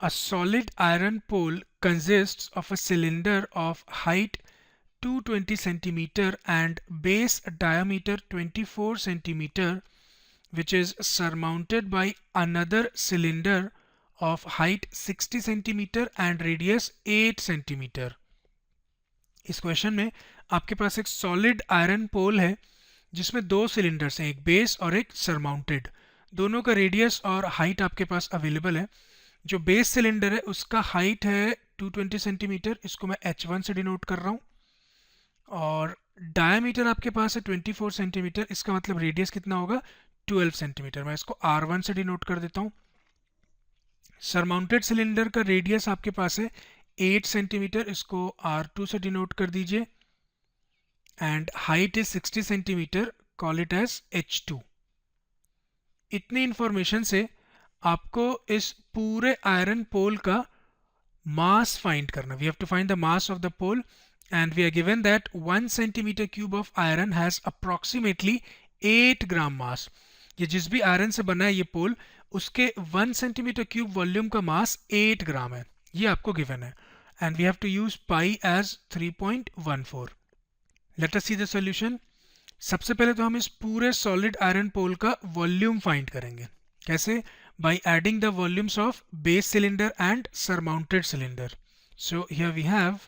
A solid iron pole consists of a cylinder of height 220 centimeter and base diameter 24 centimeter, which is surmounted by another cylinder of height 60 centimeter and radius 8 centimeter. इस question में आपके पास एक solid iron पोल है जिसमें दो cylinders हैं, एक base और एक सरमाउंटेड। दोनों का रेडियस और हाइट आपके पास अवेलेबल है। जो बेस सिलेंडर है उसका हाइट है 220 सेंटीमीटर, इसको मैं h1 से डिनोट कर रहा हूँ, और डायमीटर आपके पास है 24 सेंटीमीटर, इसका मतलब रेडियस कितना होगा 12 सेंटीमीटर। मैं इसको r1 से डिनोट कर देता हूँ। सरमाउंटेड सिलेंडर का रेडियस आपके पास है 8 सेंटीमीटर, इसको r2 से डिनोट कर दीजिए, and height is 60 centimetre, call it as h2। इतनी इंफॉर्मेशन से आपको इस पूरे आयरन पोल का मास फाइंड करना। We have to find the mass of the pole and we are given that 1 centimeter cube of iron has approximately 8 gram mass। ये जिस भी आयरन से बना है ये पोल, उसके 1 centimeter cube वॉल्यूम का मास 8 ग्राम है, ये आपको गिवन है, and we have to use pi as 3.14। Let us see the solution। सबसे पहले तो हम इस पूरे सॉलिड आयरन पोल का वॉल्यूम फाइंड करेंगे। कैसे? by adding the volumes of base cylinder and surmounted cylinder। So here we have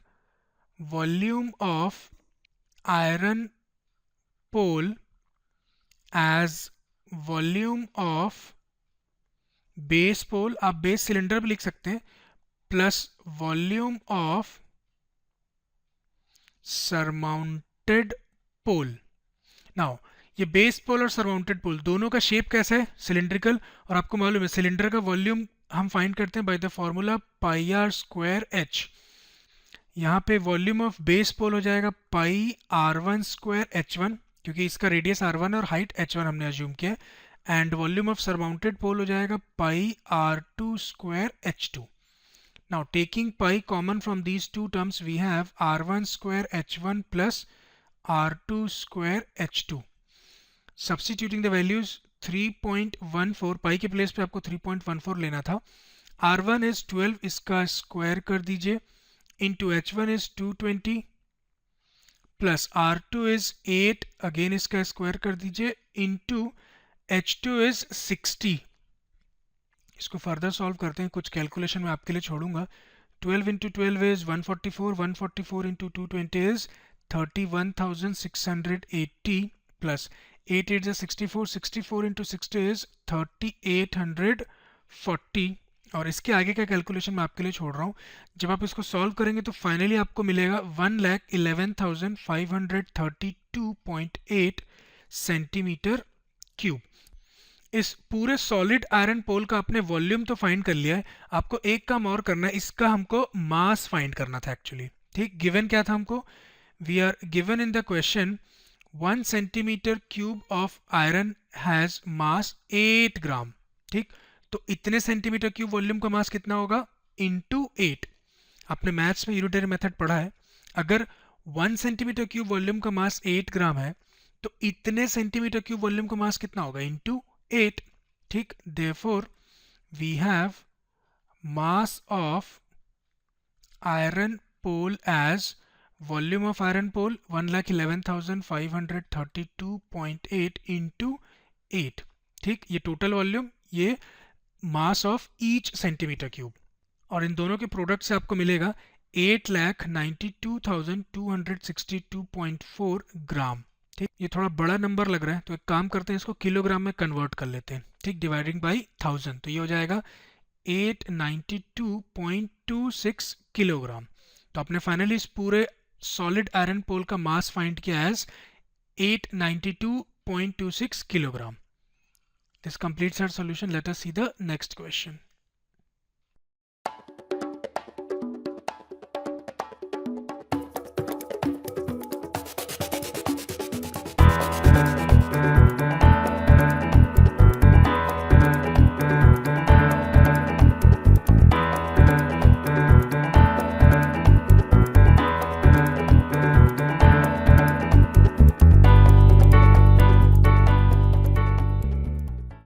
volume of iron pole as volume of base pole, आप base cylinder भी लिख सकते हैं, plus volume of surmounted pole। Now ये base पोल और surmounted पोल दोनों का shape कैसा है? सिलिंड्रिकल। और आपको मालूम है सिलेंडर का वॉल्यूम हम फाइंड करते हैं by the formula pi r square h. यहाँ पे वॉल्यूम ऑफ बेस पोल हो जाएगा pi r one square h one, क्योंकि इसका रेडियस आर वन और हाइट एच वन हमने अज्यूम किया, and volume of surmounted pole हो जाएगा pi r two square h two. Now taking pi common from these two terms we have r one square h one plus r two square h to. Substituting the values 3.14, पाई के place पे आपको 3.14 लेना था। R1 is 12, इसका square कर दीजिए, into H1 is 220 plus R2 is 8, again इसका square कर दीजिए, इंटू H2 is 60। इसको फर्दर सॉल्व करते हैं, कुछ कैलकुलेशन मैं आपके लिए छोड़ूंगा। 12 into 12 is 144, 144 into 220 is 31,680 plus 8 8 is 64, 64 into 60 is 3840। और इसके आगे का कैलकुलेशन मैं आपके लिए छोड़ रहा हूँ। जब आप इसको सॉल्व करेंगे तो फाइनली आपको मिलेगा 1,11,532.8 सेंटीमीटर क्यूब। इस पूरे सॉलिड आयरन पोल का आपने वॉल्यूम तो फाइंड कर लिया है, आपको एक काम और करना है, इसका हमको मास फाइंड करना था एक्चुअली। ठीक, गिवन क्या था हमको? We are given in the question 1 centimetre cube of iron has mass 8 gram. ठीक, तो इतने सेंटीमीटर क्यूब वॉल्यूम का मास कितना होगा? इंटू 8। आपने मैथ्स में यूनिटरी मेथड पढ़ा है, अगर 1 सेंटीमीटर क्यूब वॉल्यूम का मास 8 ग्राम है तो इतने सेंटीमीटर क्यूब वॉल्यूम का मास कितना होगा? इंटू 8। ठीक, therefore we have mass of iron pole as volume of iron pole 1,11,532.8 into 8। ठीक, ये टोटल वॉल्यूम, ये mass of each centimetre cube, और इन दोनों के प्रोडक्ट से आपको मिलेगा 8,92,262.4 ग्राम। ठीक, ये थोड़ा बड़ा नंबर लग रहा है तो एक काम करते हैं, इसको किलोग्राम में कन्वर्ट कर लेते हैं। ठीक, डिवाइडिंग बाई 1000, तो ये हो जाएगा 892.26 किलोग्राम। तो आपने फाइनली इस पूरे सॉलिड आयरन पोल का मास फाइंड किया as 892.26 kilogram. This completes our solution. Let us see the next question.